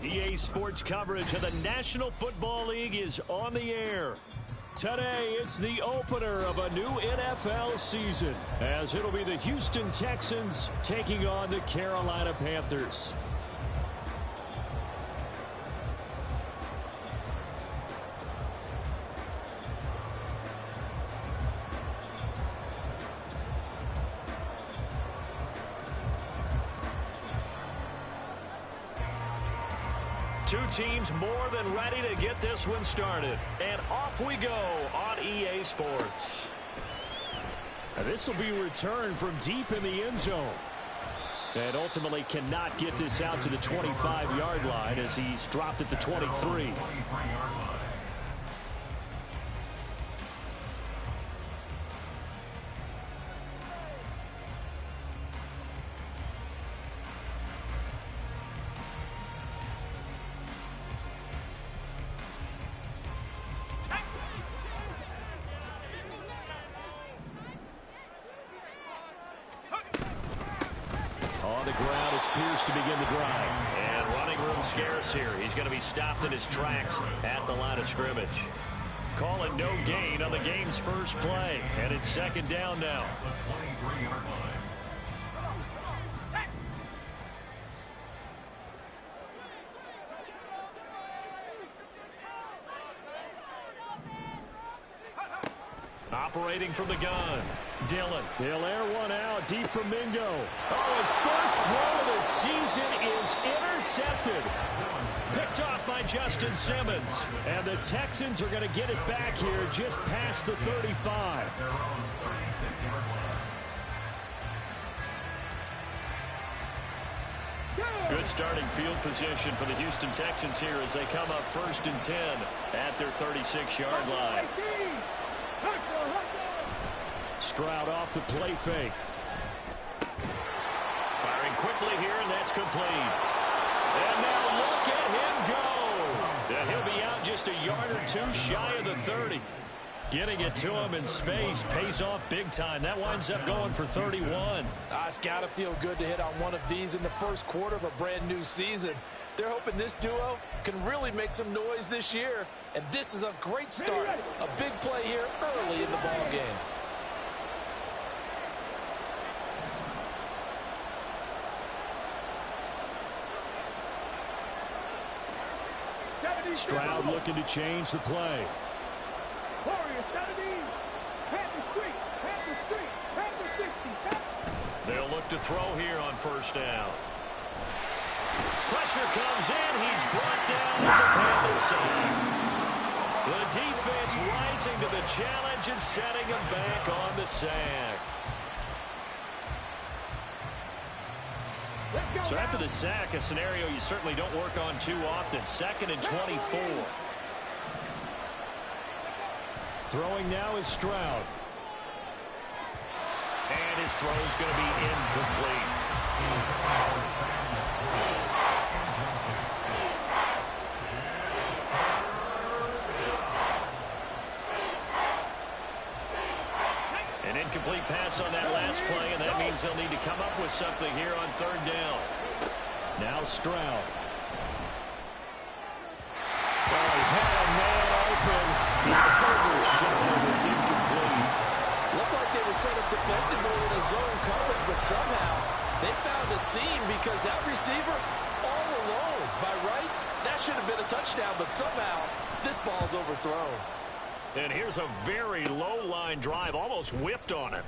EA Sports coverage of the National Football League is on the air. Today, it's the opener of a new NFL season, as it'll be the Houston Texans taking on the Carolina Panthers. Two teams more than ready to get this one started. And off we go on EA Sports. Now this will be returned from deep in the end zone. And ultimately cannot get this out to the 25-yard line as he's dropped at the 23. On the ground, it's Pierce to begin the drive. And running room scarce here. He's going to be stopped in his tracks at the line of scrimmage. Calling no gain on the game's first play. And it's second down now. Operating from the gun. Dillon. He'll air one out deep from Mingo. Oh, his first throw of the season is intercepted. Picked off by Justin Simmons. And the Texans are going to get it back here just past the 35. Good starting field position for the Houston Texans here as they come up 1st and 10 at their 36-yard line. Stroud off the play fake. Firing quickly here, and that's complete. And now look at him go. And he'll be out just a yard or two shy of the 30. Getting it to him in space pays off big time. That winds up going for 31. It's got to feel good to hit on one of these in the first quarter of a brand new season. They're hoping this duo can really make some noise this year. And this is a great start. A big play here early in the ball game. Stroud looking to change the play. They'll look to throw here on first down. Pressure comes in. He's brought down. It's a Panthers side. The defense rising to the challenge and setting him back on the sack. So after the sack, a scenario you certainly don't work on too often. 2nd and 24. Throwing now is Stroud. And his throw is going to be incomplete. An incomplete pass on that last play, and that means they'll need to come up with something here on 3rd down. Now Stroud. Oh, he had a man open. It's incomplete. Looked like they were set up defensively in a zone coverage, but somehow they found a seam because that receiver all alone. By rights, that should have been a touchdown, but somehow this ball's overthrown. And here's a very low-line drive, almost whiffed on it.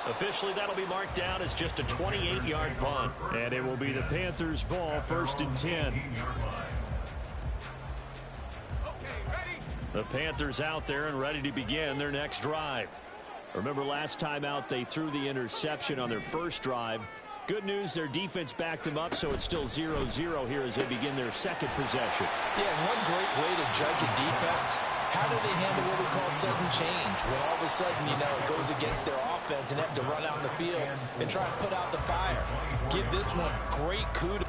Officially, that'll be marked down as just a 28-yard punt. And it will be the Panthers' ball, 1st and 10. The Panthers out there and ready to begin their next drive. Remember last time out they threw the interception on their first drive. Good news, their defense backed them up, so it's still 0-0 here as they begin their 2nd possession. Yeah, one great way to judge a defense. How do they handle what we call sudden change? When all of a sudden, you know, it goes against their offense and have to run out in the field and try to put out the fire. Give this one great kudos.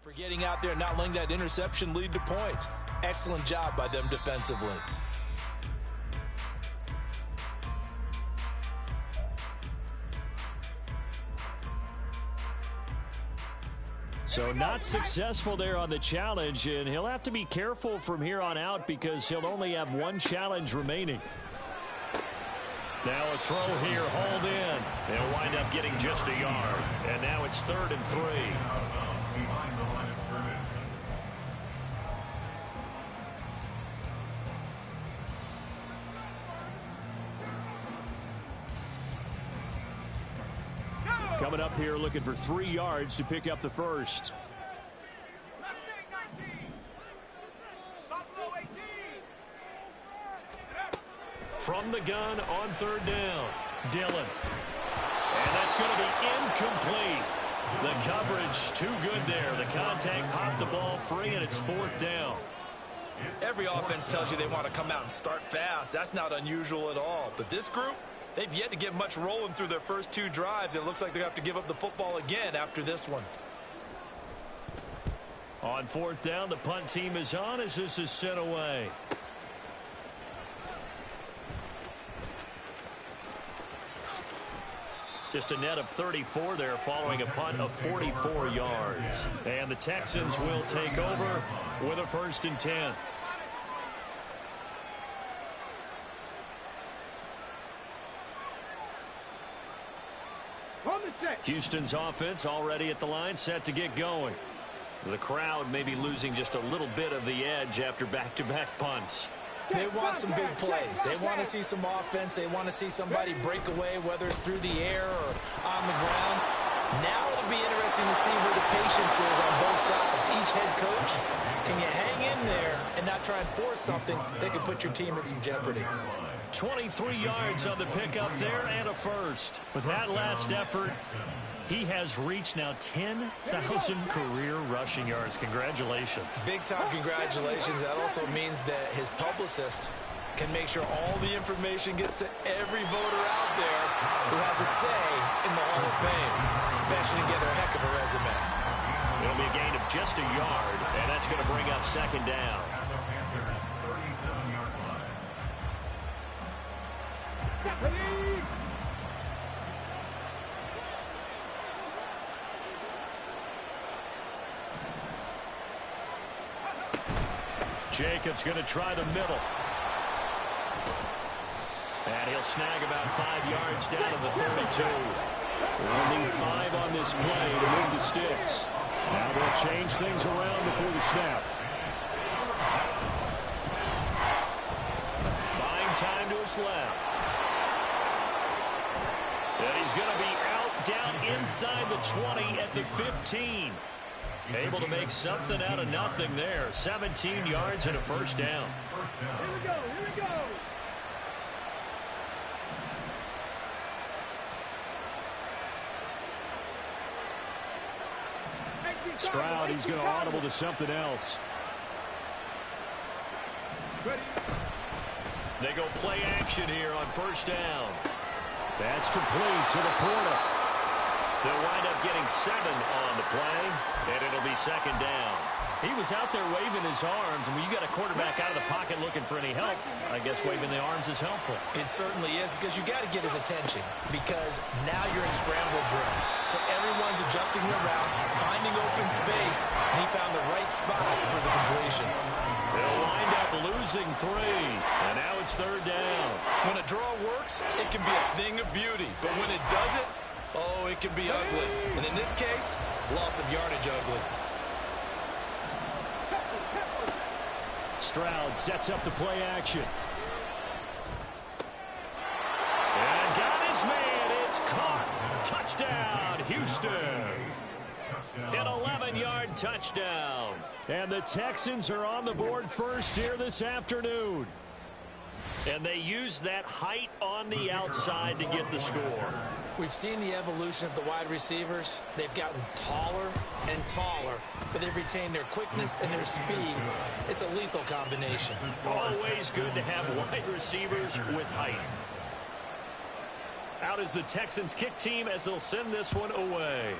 For getting out there and not letting that interception lead to points. Excellent job by them defensively. So not successful there on the challenge, and he'll have to be careful from here on out because he'll only have one challenge remaining. Now a throw here, hauled in. They'll wind up getting just a yard. And now it's 3rd and 3. Coming up here looking for 3 yards to pick up the first. From the gun on 3rd down, Dillon. And that's going to be incomplete. The coverage too good there. The contact popped the ball free, and it's 4th down. Every offense tells you they want to come out and start fast. That's not unusual at all. But this group, they've yet to get much rolling through their first 2 drives. It looks like they're going to have to give up the football again after this one. On 4th down, the punt team is on as this is sent away. Just a net of 34 there following a punt of 44 yards. And the Texans will take over with a 1st and 10. Houston's offense already at the line, set to get going. The crowd may be losing just a little bit of the edge after back-to-back punts. They want some big plays. They want to see some offense. They want to see somebody break away, whether it's through the air or on the ground. Now it'll be interesting to see where the patience is on both sides. Each head coach, can you hang in there and not try and force something that could put your team in some jeopardy? 23 yards on the pickup there and a first. With that last effort, he has reached now 10,000 career rushing yards. Congratulations. Big-time congratulations. That also means that his publicist can make sure all the information gets to every voter out there who has a say in the Hall of Fame. Fetching together a heck of a resume. It'll be a gain of just a yard, and that's going to bring up second down. Jacobs going to try the middle. And he'll snag about 5 yards down to the 32. We'll need 5 on this play to move the sticks. Now they'll change things around before the snap. Buying time to his left. And he's going to be out down inside the 20 at the 15. Able to make something out of nothing there. 17 yards and a first down. Here we go, here we go. Stroud, he's going to audible to something else. They go play action here on first down. That's complete to the Porter. They'll wind up getting 7 on the play, and it'll be second down. He was out there waving his arms, and when you got a quarterback out of the pocket looking for any help, I guess waving the arms is helpful. It certainly is, because you got to get his attention, because now you're in scramble drill. So everyone's adjusting their routes, finding open space, and he found the right spot for the completion. They'll wind up losing 3, and now it's third down. When a draw works, it can be a thing of beauty, but when it doesn't, oh, it can be ugly. And in this case, loss of yardage ugly. Stroud sets up the play action. And got his man. It's caught. Touchdown, Houston. An 11-yard touchdown. And the Texans are on the board first here this afternoon. And they use that height on the outside to get the score. We've seen the evolution of the wide receivers. They've gotten taller and taller, but they've retained their quickness and their speed. It's a lethal combination. Always good to have wide receivers with height. Out is the Texans kick team as they'll send this one away.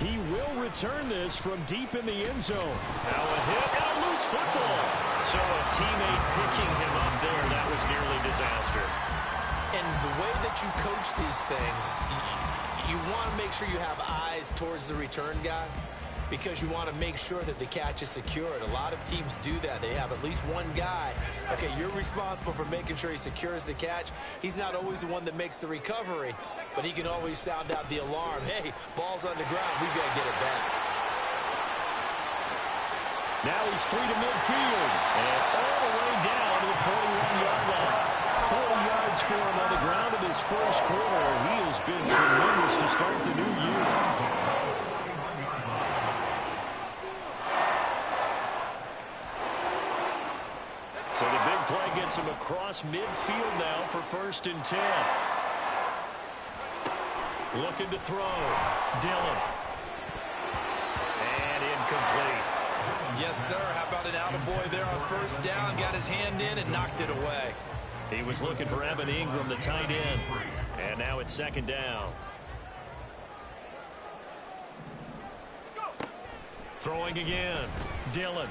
He will return this from deep in the end zone. Now a hit and a loose football. So a teammate picking him up there, that was nearly disaster. And the way that you coach these things, you want to make sure you have eyes towards the return guy, because you want to make sure that the catch is secured. A lot of teams do that. They have at least one guy. Okay, you're responsible for making sure he secures the catch. He's not always the one that makes the recovery, but he can always sound out the alarm. Hey, ball's on the ground. We've got to get it back. Now he's free to midfield. And all the way down to the 41-yard line. 40 yards for him on the ground in his first quarter. He has been tremendous to start the new year. So the big play gets him across midfield now for 1st and 10. Looking to throw. Dillon. And incomplete. Yes, sir. How about an attaboy there on first down? Got his hand in and knocked it away. He was looking for Evan Ingram, the tight end. And now it's second down. Throwing again. Dillon.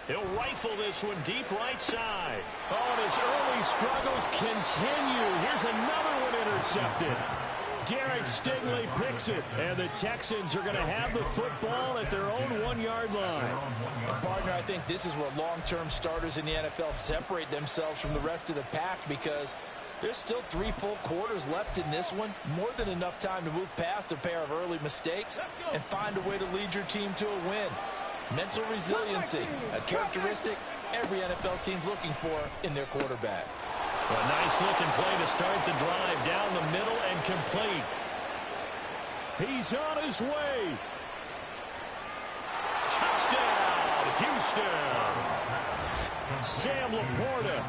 He'll rifle this one deep right side. Oh, and his early struggles continue. Here's another one intercepted. Derek Stingley picks it, and the Texans are going to have the football at their own 1-yard line. And partner, I think this is where long-term starters in the NFL separate themselves from the rest of the pack, because there's still 3 full quarters left in this one. More than enough time to move past a pair of early mistakes and find a way to lead your team to a win. Mental resiliency, a characteristic every NFL team's looking for in their quarterback. A nice-looking play to start the drive down the middle and complete. He's on his way. Touchdown, Houston. Sam Laporta,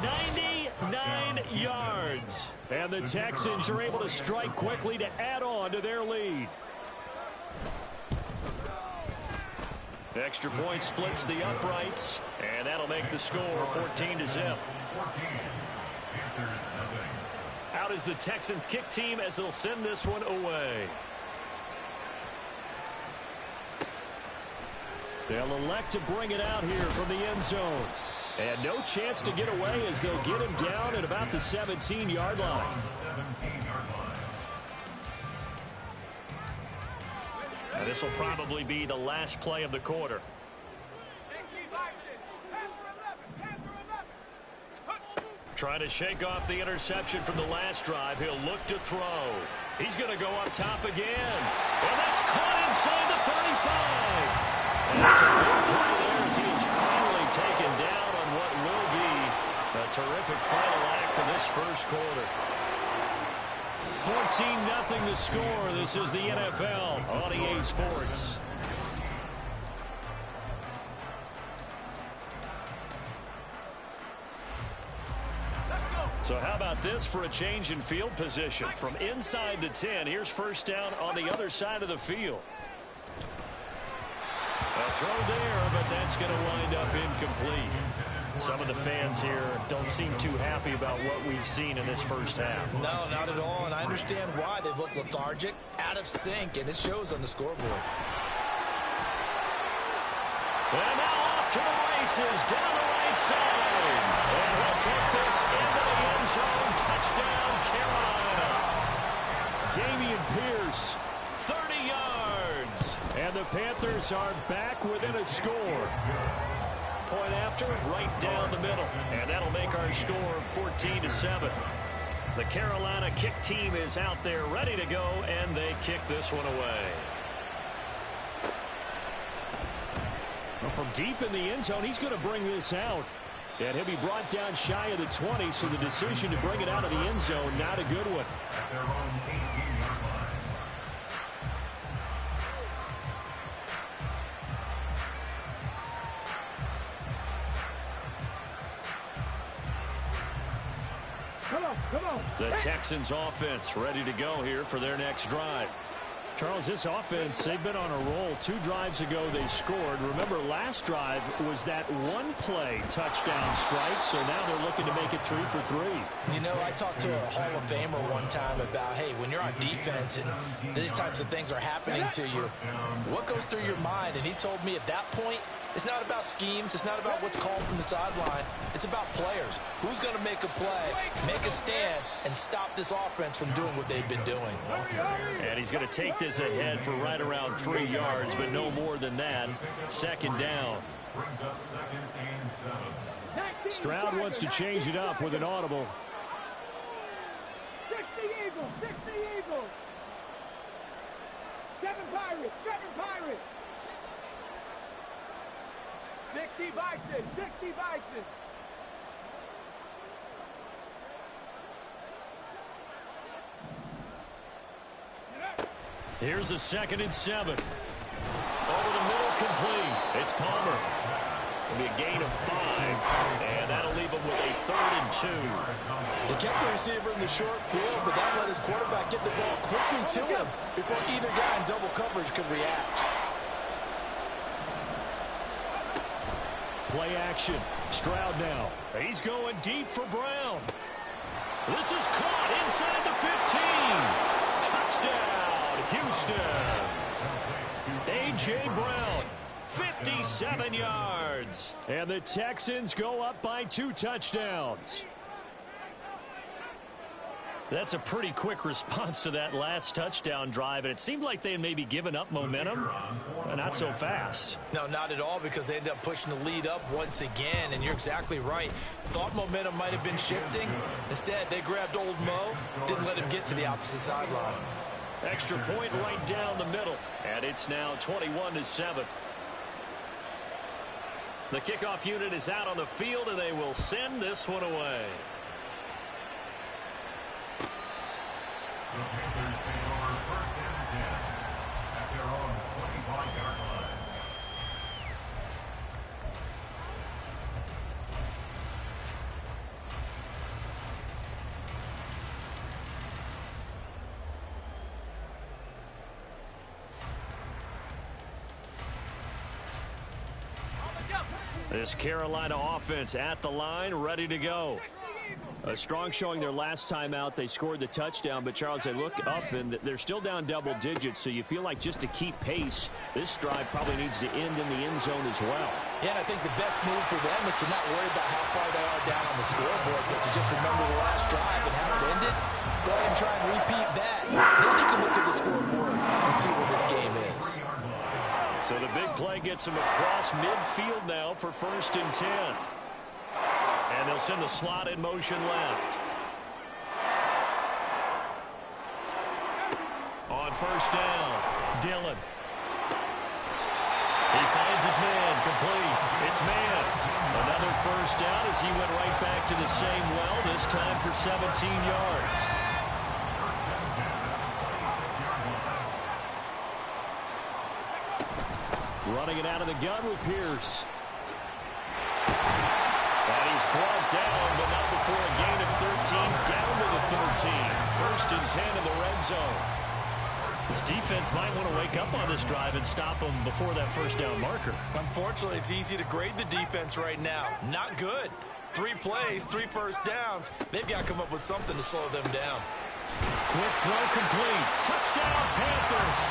99 yards. And the Texans are able to strike quickly to add on to their lead. Extra point splits the uprights, and that'll make the score 14-0. Out is the Texans kick team as they'll send this one away. They'll elect to bring it out here from the end zone. And no chance to get away as they'll get him down at about the 17-yard line. Now this will probably be the last play of the quarter. Trying to shake off the interception from the last drive. He'll look to throw. He's going to go up top again. And that's caught inside the 35. And that's a big play there as he is finally taken down on what will be a terrific final act of this first quarter. 14-0 the score. This is the NFL on EA Sports. So how about this for a change in field position? From inside the 10, here's first down on the other side of the field. A throw there, but that's going to wind up incomplete. Some of the fans here don't seem too happy about what we've seen in this first half. No, not at all, and I understand why. They've looked lethargic, out of sync, and it shows on the scoreboard. And now off to the races, down the right side. And he'll take this into the end zone. Touchdown, Carolina. Dameon Pierce, 30 yards. And the Panthers are back within a score. Point after, right down the middle. And that'll make our score 14-7. The Carolina kick team is out there ready to go, and they kick this one away. Well, from deep in the end zone, he's going to bring this out. And he'll be brought down shy of the 20, so the decision to bring it out of the end zone, not a good one. Come on. The Texans offense ready to go here for their next drive. Charles, this offense, they've been on a roll. 2 drives ago they scored. Remember, last drive was that one-play touchdown strike, so now they're looking to make it 3 for 3. You know, I talked to a Hall of Famer one time about, hey, when you're on defense and these types of things are happening to you, what goes through your mind? And he told me at that point, it's not about schemes. It's not about what's called from the sideline. It's about players. Who's going to make a play, make a stand, and stop this offense from doing what they've been doing. And he's going to take this ahead for right around 3 yards, but no more than that. Second down. Stroud wants to change it up with an audible. 60 Eagles, 60 Eagles. 7 Pirates, 7 Pirates. 60 Bison, 60 Bison. Here's a 2nd and 7. Over the middle, complete. It's Palmer. It'll be a gain of 5, and that'll leave him with a 3rd and 2. He kept the receiver in the short field, but that let his quarterback get the ball quickly to him before either guy in double coverage could react. Play action. Stroud now. He's going deep for Brown. This is caught inside the 15. Touchdown, Houston. A.J. Brown, 57 yards. And the Texans go up by 2 touchdowns. That's a pretty quick response to that last touchdown drive, and it seemed like they had maybe given up momentum. Not so fast. No, not at all, because they ended up pushing the lead up once again, and you're exactly right. Thought momentum might have been shifting. Instead, they grabbed old Mo, didn't let him get to the opposite sideline. Extra point right down the middle, and it's now 21-7. The kickoff unit is out on the field, and they will send this one away. Panthers take over 1st and 10 at their own 25-yard line. This Carolina offense at the line, ready to go. A strong showing their last time out. They scored the touchdown, but Charles, they look up and they're still down double digits, so you feel like just to keep pace, this drive probably needs to end in the end zone as well. Yeah, and I think the best move for them is to not worry about how far they are down on the scoreboard, but to just remember the last drive and how it ended. Go ahead and try and repeat that. Then you can look at the scoreboard and see where this game is. So the big play gets them across midfield now for 1st and 10. And they'll send the slot in motion left. On 1st down, Dillon. He finds his man, complete. It's man. Another 1st down as he went right back to the same well, this time for 17 yards. Running it out of the gun with Pierce. And he's brought down, but not before a gain of 13, down to the 13. 1st and 10 in the red zone. This defense might want to wake up on this drive and stop them before that 1st down marker. Unfortunately, it's easy to grade the defense right now. Not good. 3 plays, 3 1st downs. They've got to come up with something to slow them down. Quick throw complete. Touchdown, Panthers.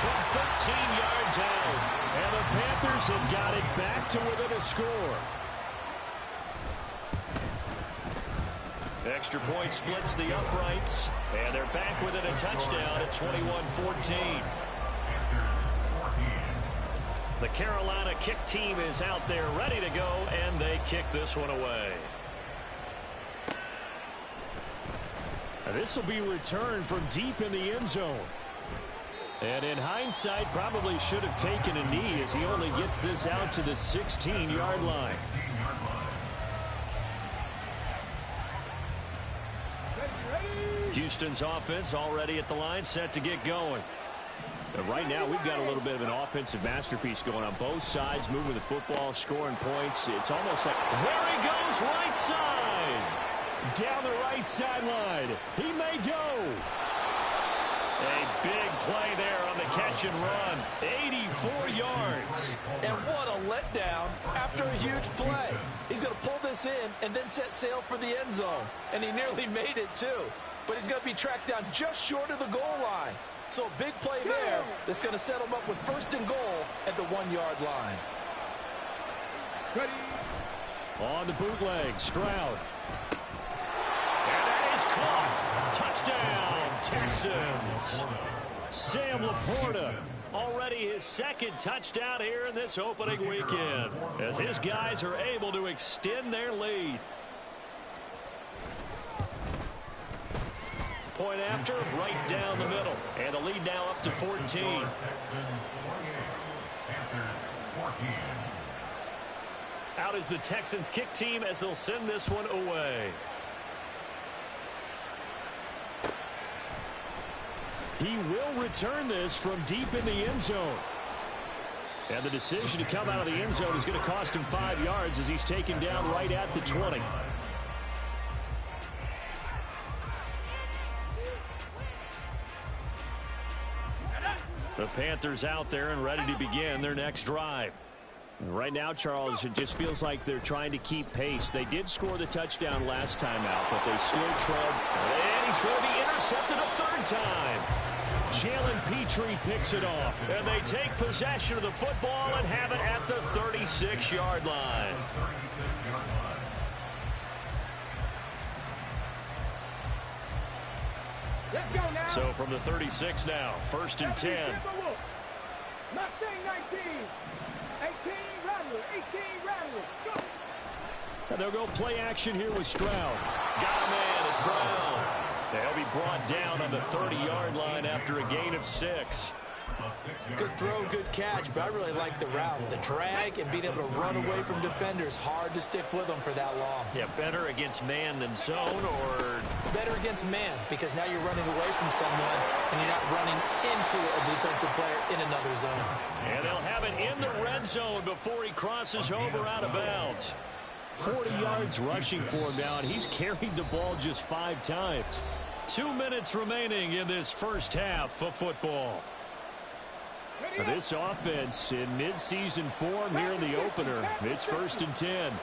From 13 yards out. And the Panthers have got it back to within a score. Extra point splits the uprights. And they're back within a touchdown at 21-14. The Carolina kick team is out there ready to go, and they kick this one away. This will be returned from deep in the end zone. And in hindsight, probably should have taken a knee as he only gets this out to the 16-yard line. Houston's offense already at the line, set to get going. And right now, we've got a little bit of an offensive masterpiece going on both sides, moving the football, scoring points. It's almost like, there he goes, right side. Down the right sideline. He may go. A big play there on the catch and run. 84 yards. And what a letdown after a huge play. He's going to pull this in and then set sail for the end zone. And he nearly made it, too. But he's going to be tracked down just short of the goal line. So a big play there that's going to set him up with 1st and goal at the 1-yard line. On the bootleg, Stroud. And that is caught. Touchdown, Texans. Sam Laporta, already his 2nd touchdown here in this opening weekend, as his guys are able to extend their lead. Point after, right down the middle. And the lead now up to 14. Texans 48, Panthers 14. Out is the Texans kick team as they'll send this one away. He will return this from deep in the end zone. And the decision to come out of the end zone is going to cost him 5 yards as he's taken down right at the 20. The Panthers out there and ready to begin their next drive. Right now, Charles, it just feels like they're trying to keep pace. They did score the touchdown last time out, but they still trailed. And he's going to be intercepted a 3rd time. Jalen Petrie picks it off, and they take possession of the football and have it at the 36-yard line. Let's go now. So from the 36 now, 1st and 10. Mustang 19. 18 Rattler. 18 Rattler. Go. And they'll go play action here with Stroud. Got a man. It's Brown. They'll be brought down on the 30-yard line after a gain of 6. Good throw, good catch, but I really like the route. The drag and being able to run away from defenders, hard to stick with them for that long. Yeah, better against man than zone, or better against man, because now you're running away from someone and you're not running into a defensive player in another zone. And they'll have it in the red zone before he crosses over out of bounds. 40 yards rushing for him now, and he's carried the ball just 5 times. 2 minutes remaining in this first half of football. This offense in midseason form here in the opener. It's 1st and 10.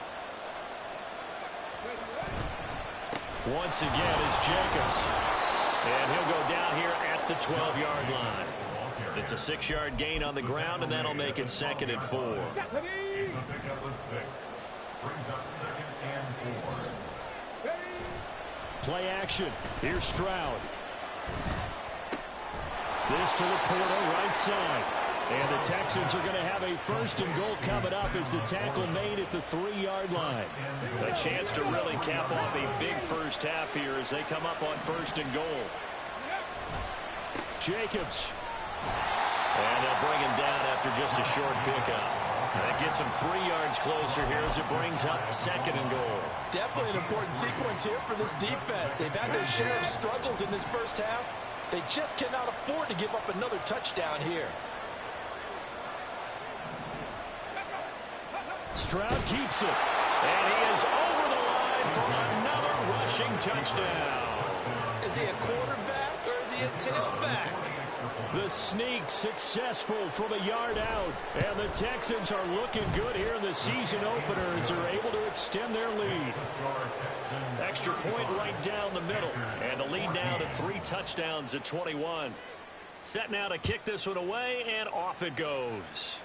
Once again is Jacobs. And he'll go down here at the 12-yard line. It's a 6-yard gain on the ground, and that'll make it 2nd and 4. It's a pickup of 6. Brings up 2nd and 4. Play action. Here's Stroud. This to Laporta, right side. And the Texans are going to have a 1st and goal coming up as the tackle made at the 3-yard line. A chance to really cap off a big first half here as they come up on 1st and goal. Jacobs. And they'll bring him down after just a short pickup. That gets him 3 yards closer here as it brings up 2nd and goal. Definitely an important sequence here for this defense. They've had their share of struggles in this first half. They just cannot afford to give up another touchdown here. Stroud keeps it. And he is over the line for another rushing touchdown. Is he a quarterback or is he a tailback? The sneak successful from a yard out. And the Texans are looking good here in the season opener as they're able to extend their lead. Extra point right down the middle. And the lead now to 3 touchdowns at 21. Set now to kick this one away, and off it goes.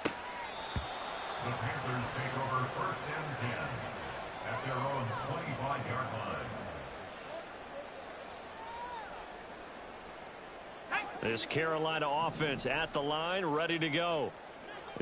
The Panthers take over 1st and 10 at their own 25-yard line. This Carolina offense at the line, ready to go.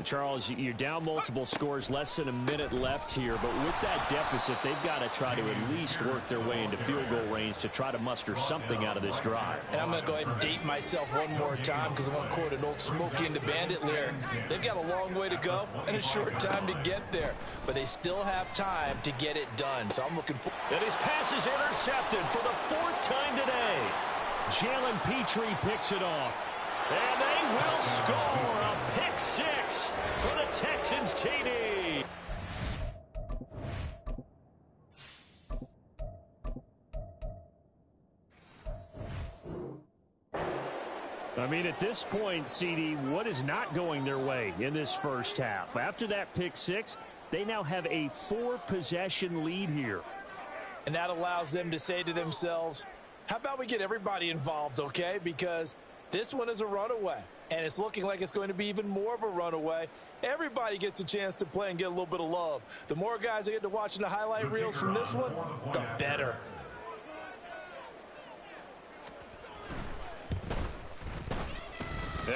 Charles, you're down multiple scores, less than a minute left here, but with that deficit, they've got to try to at least work their way into field goal range to try to muster something out of this drive. And I'm going to go ahead and date myself one more time because I'm going to quote an old Smokey and the Bandit lyric. They've got a long way to go and a short time to get there, but they still have time to get it done. So I'm looking for. And his pass is intercepted for the 4th time today. Jalen Petrie picks it off. And they will score a pick 6 for the Texans TD. I mean, at this point, CD, what is not going their way in this first half? After that pick 6, they now have a 4-possession lead here. And that allows them to say to themselves, how about we get everybody involved, okay? Because this one is a runaway, and it's looking like it's going to be even more of a runaway. Everybody gets a chance to play and get a little bit of love. The more guys that get to watching the highlight reels from this one, the better.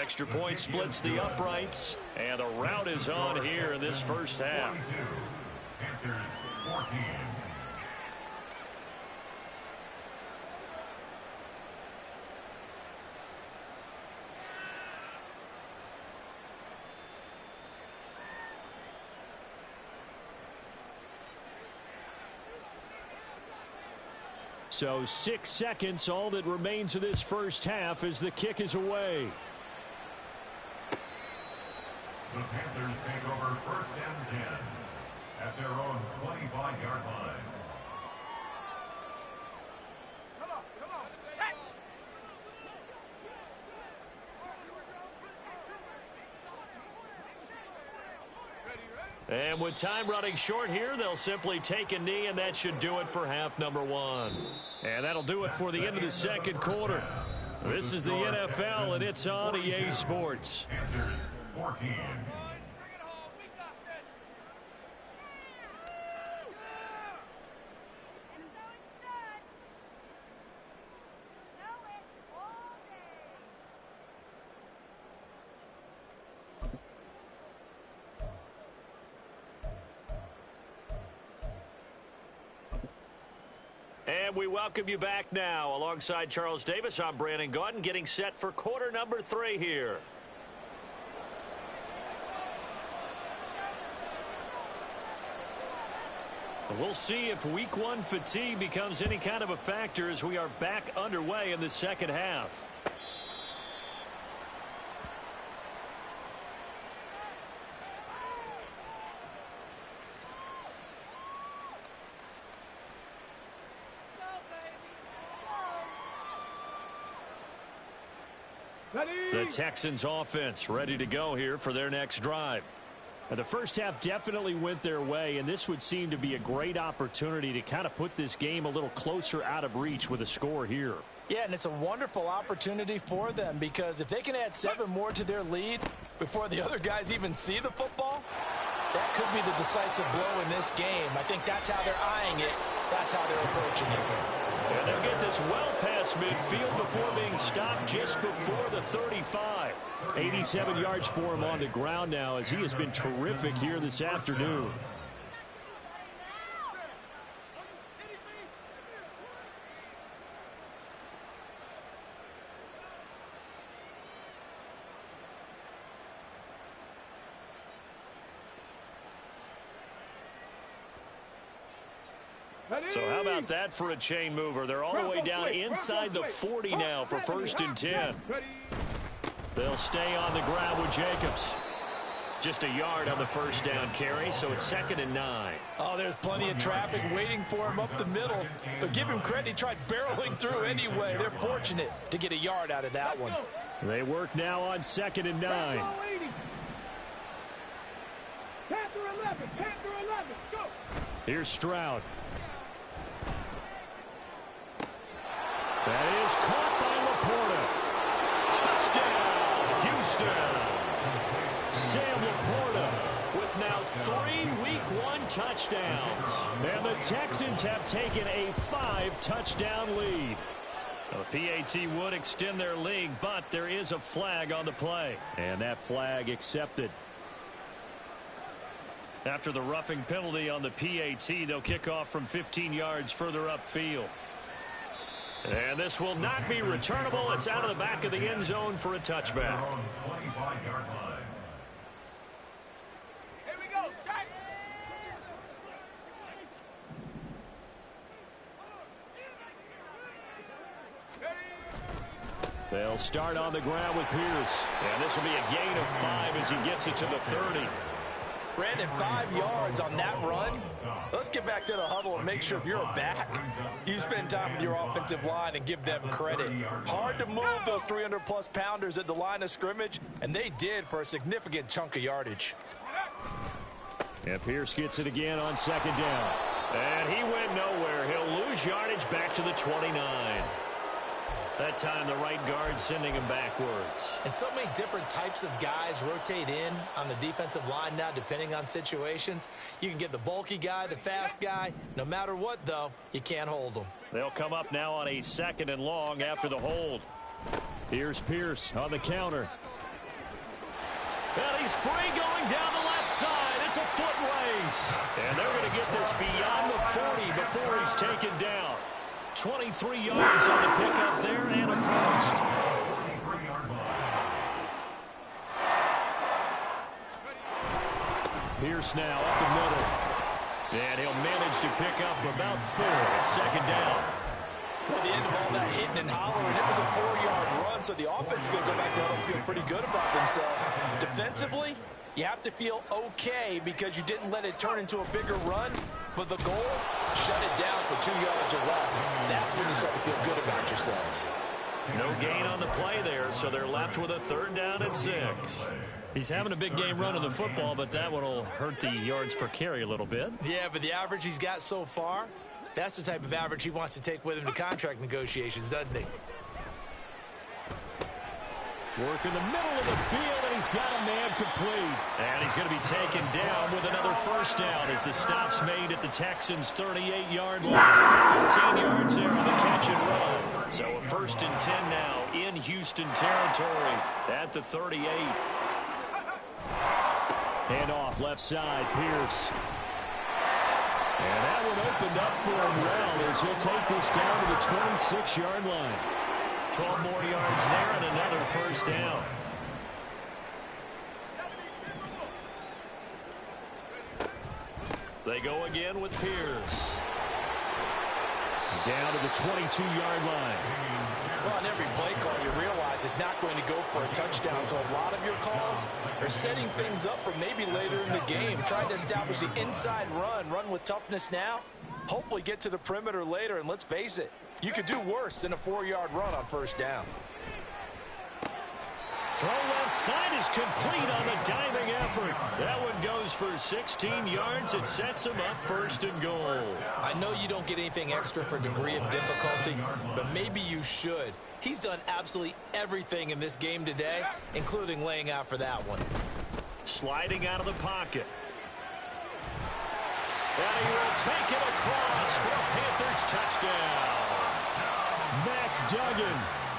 Extra point splits the uprights, and the route is on here in this first half. Panthers 14. So 6 seconds, all that remains of this first half as the kick is away. The Panthers take over 1st and 10 at their own 25-yard line. And with time running short here, they'll simply take a knee, and that should do it for half number 1. And that'll do it for the end of the second quarter. This is the NFL, and it's on EA Sports. Panthers 14. And we welcome you back now. Alongside Charles Davis, I'm Brandon Gaudin, getting set for quarter number 3 here. We'll see if week 1 fatigue becomes any kind of a factor as we are back underway in the second half. The Texans offense ready to go here for their next drive. The first half definitely went their way, and this would seem to be a great opportunity to kind of put this game a little closer out of reach with a score here. Yeah, and it's a wonderful opportunity for them because if they can add 7 more to their lead before the other guys even see the football, that could be the decisive blow in this game. I think that's how they're eyeing it. That's how they're approaching it. And they'll get this well past midfield before being stopped just before the 35. 87 yards for him on the ground now as he has been terrific here this afternoon. So how about that for a chain mover? They're all the way down inside the 40 now for 1st and 10. They'll stay on the ground with Jacobs. Just a yard on the first down carry, so it's 2nd and 9. Oh, there's plenty of traffic waiting for him up the middle. But give him credit, he tried barreling through anyway. They're fortunate to get a yard out of that one. They work now on 2nd and 9. Panther 11, go. Here's Stroud. That is caught by Laporta. Touchdown, Houston. Sam Laporta with now 3 Week 1 touchdowns. And the Texans have taken a 5-touchdown lead. The PAT would extend their lead, but there is a flag on the play. And that flag accepted. After the roughing penalty on the PAT, they'll kick off from 15 yards further upfield. And this will not be returnable. It's out of the back of the end zone for a touchback. Here we go, shot. They'll start on the ground with Pierce. And this will be a gain of 5 as he gets it to the 30. Brandon, 5 yards on that run. Let's get back to the huddle and make sure if you're a back, you spend time with your offensive line and give them credit. Hard to move those 300-plus pounders at the line of scrimmage, and they did for a significant chunk of yardage. And Pierce gets it again on 2nd down. And he went nowhere. He'll lose yardage back to the 29. That time, the right guard sending him backwards. And so many different types of guys rotate in on the defensive line now, depending on situations. You can get the bulky guy, the fast guy. No matter what, though, you can't hold them. They'll come up now on a 2nd and long after the hold. Here's Pierce on the counter. And he's free going down the left side. It's a foot race. And they're going to get this beyond the 40 before he's taken down. 23 yards on the pickup there and a first. Pierce now up the middle. And he'll manage to pick up about 4 at 2nd down. Well, the end of all that hitting and hollering, it was a 4-yard run, so the offense is going to go back there and feel pretty good about themselves. Defensively, you have to feel okay because you didn't let it turn into a bigger run. But the goal, shut it down for 2 yards or less. That's when you start to feel good about yourselves. No gain on the play there, so they're left with a 3rd down and 6. He's having a big game running the football, but that one will hurt the yards per carry a little bit. Yeah, but the average he's got so far, that's the type of average he wants to take with him to contract negotiations, doesn't he? Work in the middle of the field, and he's got a man complete. And he's going to be taken down with another 1st down as the stop's made at the Texans' 38-yard line. 15 yards there on the catch and run. So a 1st and 10 now in Houston territory at the 38. Hand off left side, Pierce. And that one opened up for him well as he'll take this down to the 26-yard line. 12 more yards there and another first down. They go again with Pierce. Down to the 22-yard line. Well, on every play call, you realize it's not going to go for a touchdown. So a lot of your calls are setting things up for maybe later in the game, trying to establish the inside run with toughness now, hopefully get to the perimeter later. And let's face it, you could do worse than a 4-yard run on first down. Throw left side is complete on the diving effort. That one goes for 16 yards. It sets him up first and goal. I know you don't get anything extra for degree of difficulty, but maybe you should. He's done absolutely everything in this game today, including laying out for that one. Sliding out of the pocket. And he will take it across for a Panthers touchdown. Max Duggan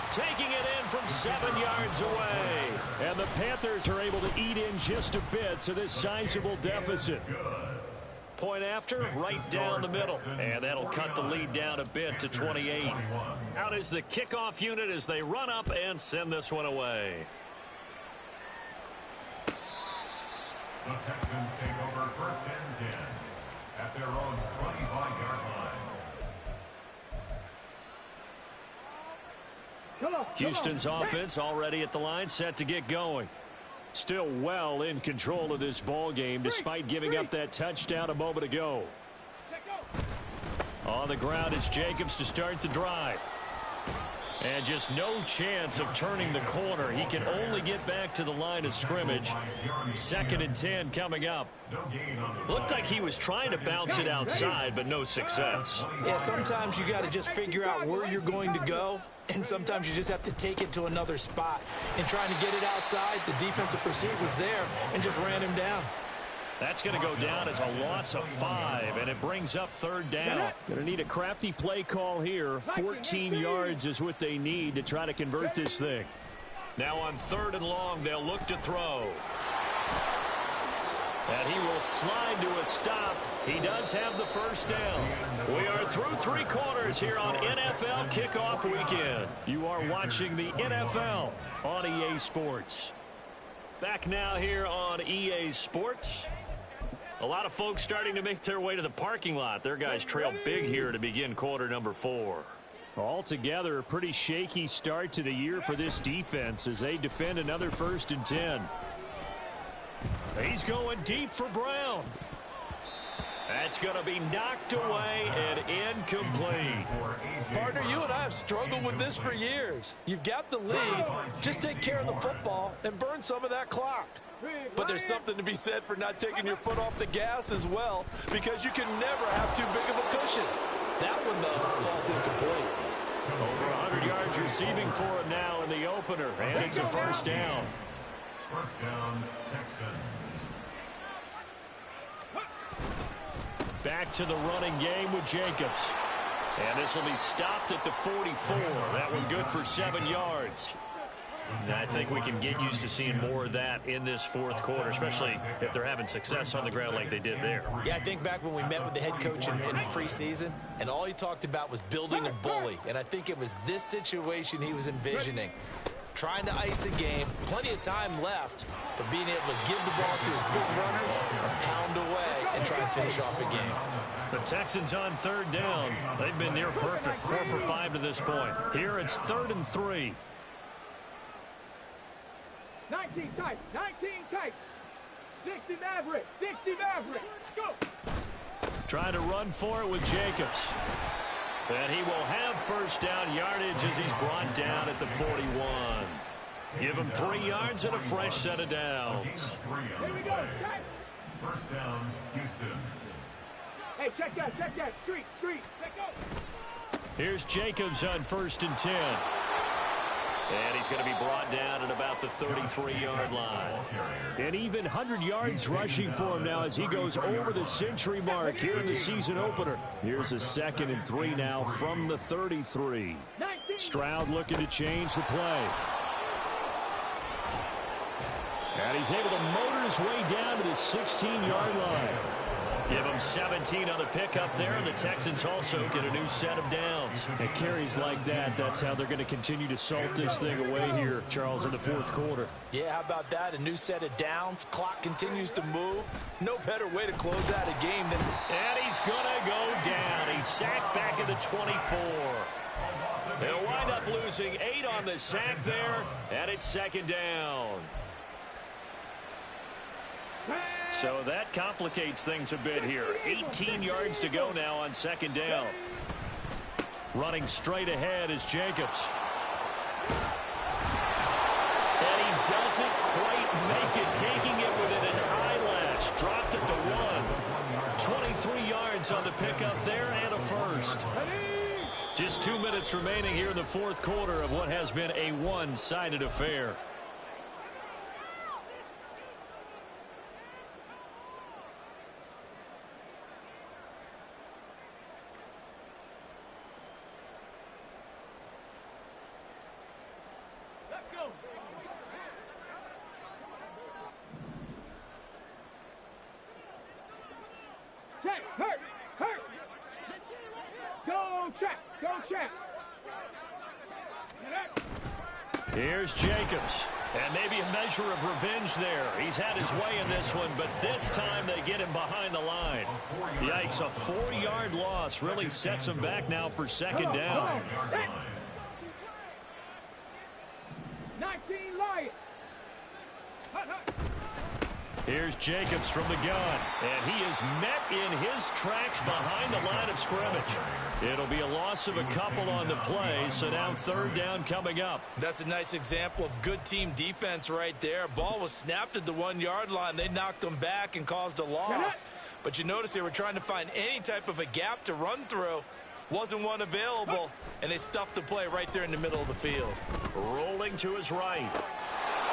taking it in from 7 yards away. And the Panthers are able to eat in just a bit to this sizable deficit. Point after, right down the middle. And that'll cut the lead down a bit to 28. Out is the kickoff unit as they run up and send this one away. The Texans take over first and 10 at their own 25-yard line. Houston's offense already at the line, set to get going. Still well in control of this ball game despite giving up that touchdown a moment ago. On the ground is Jacobs to start the drive. And just no chance of turning the corner. He can only get back to the line of scrimmage. 2nd and 10 coming up. Looked like he was trying to bounce it outside, but no success. Yeah, sometimes you got to just figure out where you're going to go, and sometimes you just have to take it to another spot. And trying to get it outside, the defensive pursuit was there and just ran him down. That's going to go down as a loss of 5, and it brings up 3rd down. Going to need a crafty play call here. 14 yards is what they need to try to convert this thing. Now on 3rd and long, they'll look to throw. And he will slide to a stop. He does have the first down. We are through 3 quarters here on NFL Kickoff Weekend. You are watching the NFL on EA Sports. Back now here on EA Sports. A lot of folks starting to make their way to the parking lot. Their guys trail big here to begin quarter number 4. Altogether, a pretty shaky start to the year for this defense as they defend another 1st and 10. He's going deep for Brown. That's going to be knocked away and incomplete. Partner, you and I have struggled with this for years. You've got the lead. Just take care of the football and burn some of that clock. But there's something to be said for not taking your foot off the gas as well, because you can never have too big of a cushion. That one, though, falls incomplete. Over 100 yards receiving for him now in the opener, and it's a first down. First down, Texans. Back to the running game with Jacobs. And this will be stopped at the 44. That one good for 7 yards. And I think we can get used to seeing more of that in this 4th quarter, especially if they're having success on the ground like they did there. Yeah, I think back when we met with the head coach in preseason, and all he talked about was building a bully. And I think it was this situation he was envisioning. Trying to ice a game, plenty of time left, but being able to give the ball to his big runner and pound away and try to finish off a game. The Texans on 3rd down. They've been near perfect, 4 for 5 to this point. Here it's 3rd and 3. 19 tight, 19 tight. 60 Maverick, 60 Maverick. Go. Trying to run for it with Jacobs. And he will have first down yardage as he's brought down at the 41. Give him 3 yards and a fresh set of downs. Here we go. First down, Houston. Hey, check that. Street. Let go. Here's Jacobs on 1st and 10. And he's going to be brought down at about the 33-yard line. And even 100 yards rushing for him now as he goes over the century mark here in the season opener. Here's a 2nd and 3 now from the 33. Stroud looking to change the play. And he's able to motor his way down to the 16-yard line. Give them 17 on the pickup there, and the Texans also get a new set of downs. And carries like that, that's how they're going to continue to salt this thing away here, Charles, in the fourth quarter. Yeah, how about that? A new set of downs. Clock continues to move. No better way to close out a game than... And he's going to go down. He's sacked back at the 24. They'll wind up losing 8 on the sack there, and it's second down. So that complicates things a bit here. 18 yards to go now on second down. Running straight ahead is Jacobs. And he doesn't quite make it, taking it within an eyelash. Dropped at the 1. 23 yards on the pickup there and a first. Just 2 minutes remaining here in the fourth quarter of what has been a one-sided affair. Check, hurt, hurt. Go check, go check. Here's Jacobs. And maybe a measure of revenge there. He's had his way in this one, but this time they get him behind the line. Yikes, a 4-yard loss really sets him back now for second down. 19 Lions. Here's Jacobs from the gun, and he is met in his tracks behind the line of scrimmage. It'll be a loss of a couple on the play, so now third down coming up. That's a nice example of good team defense right there. Ball was snapped at the 1-yard line. They knocked him back and caused a loss. But you notice they were trying to find any type of a gap to run through. Wasn't one available, and they stuffed the play right there in the middle of the field. Rolling to his right.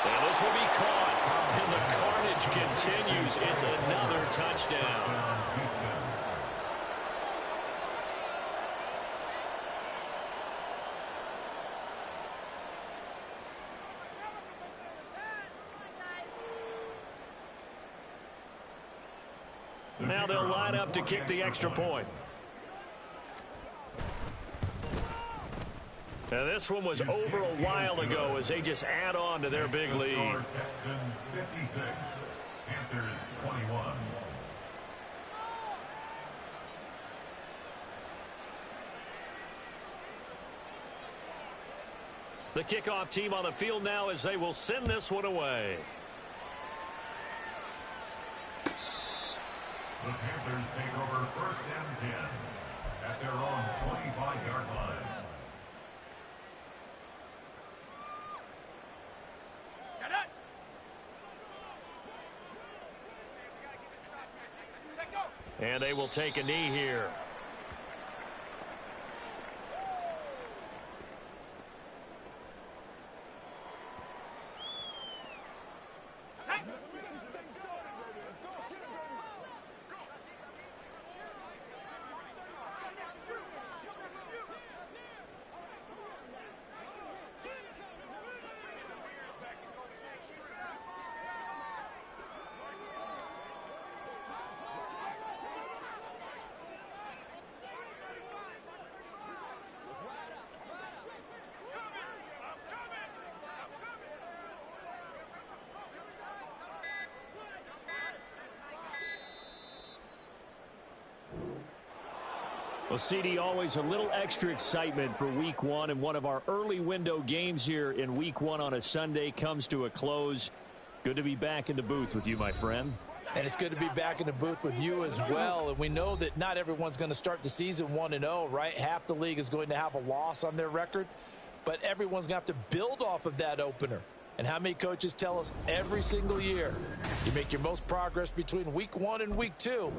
And this will be caught. And the carnage continues. It's another touchdown. Now they'll line up to kick the extra point. Now this one was over a while ago as they just add on to their big lead. Texans 56, Panthers 21. The kickoff team on the field now as they will send this one away. The Panthers take over first and 10 at their own 25-yard line. And they will take a knee here. Well, CD, always a little extra excitement for week one, and one of our early window games here in week one on a Sunday comes to a close. Good to be back in the booth with you, my friend. And it's good to be back in the booth with you as well. And we know that not everyone's going to start the season 1-0, right? Half the league is going to have a loss on their record, but everyone's going to have to build off of that opener. And how many coaches tell us every single year, you make your most progress between week 1 and week 2.